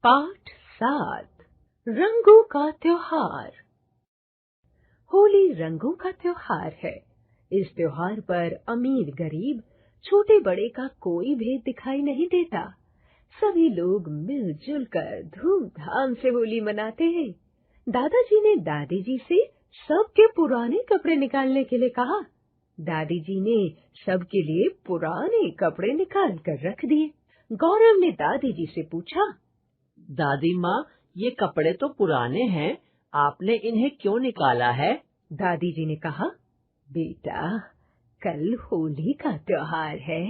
पाठ 7 रंगों का त्योहार। होली रंगों का त्योहार है। इस त्योहार पर अमीर गरीब छोटे बड़े का कोई भेद दिखाई नहीं देता। सभी लोग मिलजुल कर धूमधाम से होली मनाते हैं। दादाजी ने दादी जी से सबके पुराने कपड़े निकालने के लिए कहा। दादी जी ने सबके लिए पुराने कपड़े निकाल कर रख दिए। गौरव ने दादी जी से पूछा, दादी माँ, ये कपड़े तो पुराने हैं, आपने इन्हें क्यों निकाला है? दादी जी ने कहा, बेटा, कल होली का त्योहार है,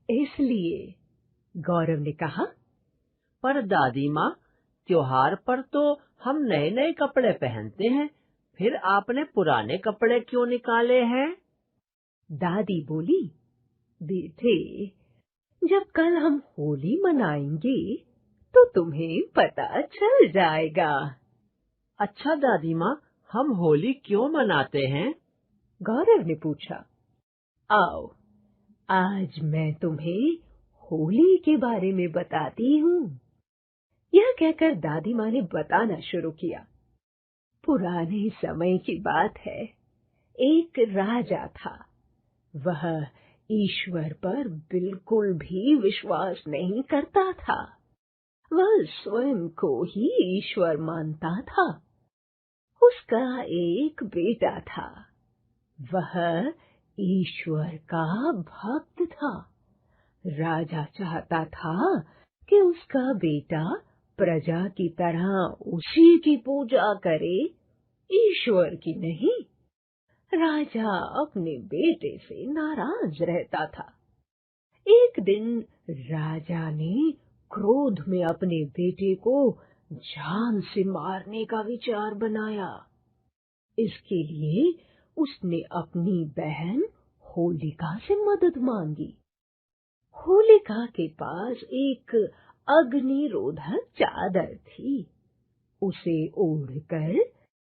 इसलिए। गौरव ने कहा, पर दादी माँ, त्योहार पर तो हम नए नए कपड़े पहनते हैं, फिर आपने पुराने कपड़े क्यों निकाले हैं? दादी बोली, बेटे, जब कल हम होली मनाएंगे तो तुम्हें पता चल जाएगा। अच्छा दादी माँ, हम होली क्यों मनाते हैं? गौरव ने पूछा। आओ, आज मैं तुम्हें होली के बारे में बताती हूँ। यह कहकर दादी माँ ने बताना शुरू किया। पुराने समय की बात है। एक राजा था। वह ईश्वर पर बिल्कुल भी विश्वास नहीं करता था। वह स्वयं को ही ईश्वर मानता था। उसका एक बेटा था। वह ईश्वर का भक्त था। राजा चाहता था कि उसका बेटा प्रजा की तरह उसी की पूजा करे, ईश्वर की नहीं। राजा अपने बेटे से नाराज रहता था। एक दिन राजा ने क्रोध में अपने बेटे को जान से मारने का विचार बनाया। इसके लिए उसने अपनी बहन होलिका से मदद मांगी। होलिका के पास एक अग्निरोधक चादर थी। उसे ओढ़कर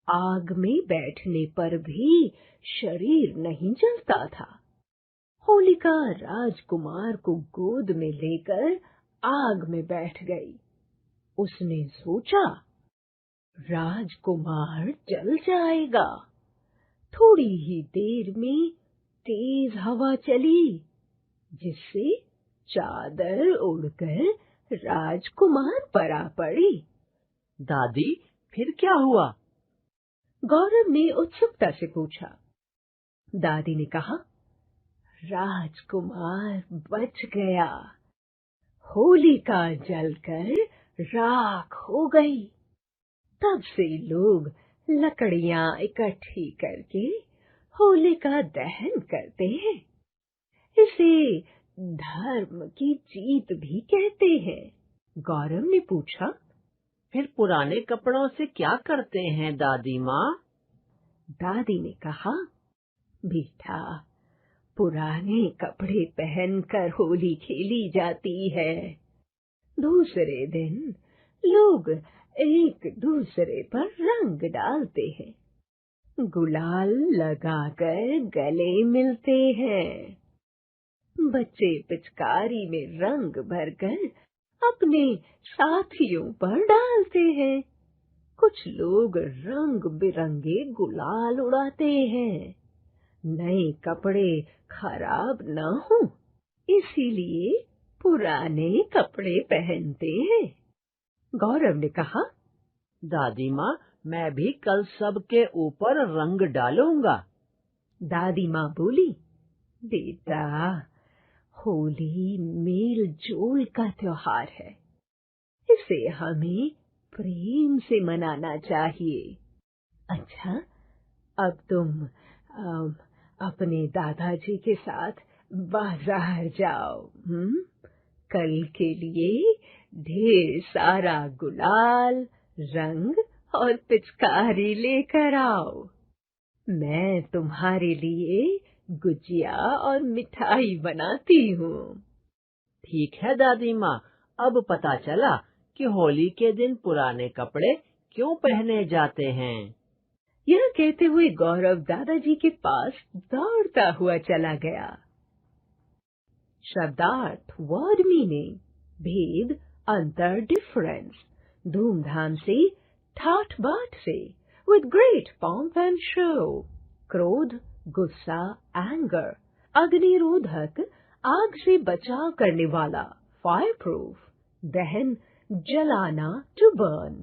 आग में बैठने पर भी शरीर नहीं जलता था। होलिका राजकुमार को गोद में लेकर आग में बैठ गई। उसने सोचा, राजकुमार जल जाएगा। थोड़ी ही देर में तेज हवा चली, जिससे चादर उड़कर राजकुमार पर आ पड़ी। दादी, फिर क्या हुआ? गौरव ने उत्सुकता से पूछा। दादी ने कहा, राजकुमार बच गया। होलिका जलकर राख हो गई। तब से लोग लकड़ियां इकट्ठी करके होलिका दहन करते हैं। इसे धर्म की जीत भी कहते हैं। गौरव ने पूछा, फिर पुराने कपड़ों से क्या करते हैं दादी माँ? दादी ने कहा, बेटा, पुराने कपड़े पहनकर होली खेली जाती है। दूसरे दिन लोग एक दूसरे पर रंग डालते हैं, गुलाल लगाकर गले मिलते हैं। बच्चे पिचकारी में रंग भरकर अपने साथियों पर डालते हैं। कुछ लोग रंग बिरंगे गुलाल उड़ाते हैं। नए कपड़े खराब न हो, इसीलिए पुराने कपड़े पहनते हैं। गौरव ने कहा, दादी माँ, मैं भी कल सबके ऊपर रंग डालूंगा। दादी माँ बोली, बेटा, होली मेल जोल का त्योहार है। इसे हमें प्रेम से मनाना चाहिए। अच्छा, अब तुम अपने दादाजी के साथ बाजार जाओ। कल के लिए ढेर सारा गुलाल, रंग और पिचकारी लेकर आओ। मैं तुम्हारे लिए गुजिया और मिठाई बनाती हूँ। ठीक है दादी माँ, अब पता चला कि होली के दिन पुराने कपड़े क्यों पहने जाते हैं। यह कहते हुए गौरव दादाजी के पास दौड़ता हुआ चला गया। शब्दार्थ, वर्ड मीनिंग, भेद, अंतर, डिफरेंस। धूमधाम से, ठाठ बाट से, with great pomp and show. क्रोध, गुस्सा, anger, अग्निरोधक, आग से बचाव करने वाला, fireproof. दहन, जलाना, to burn.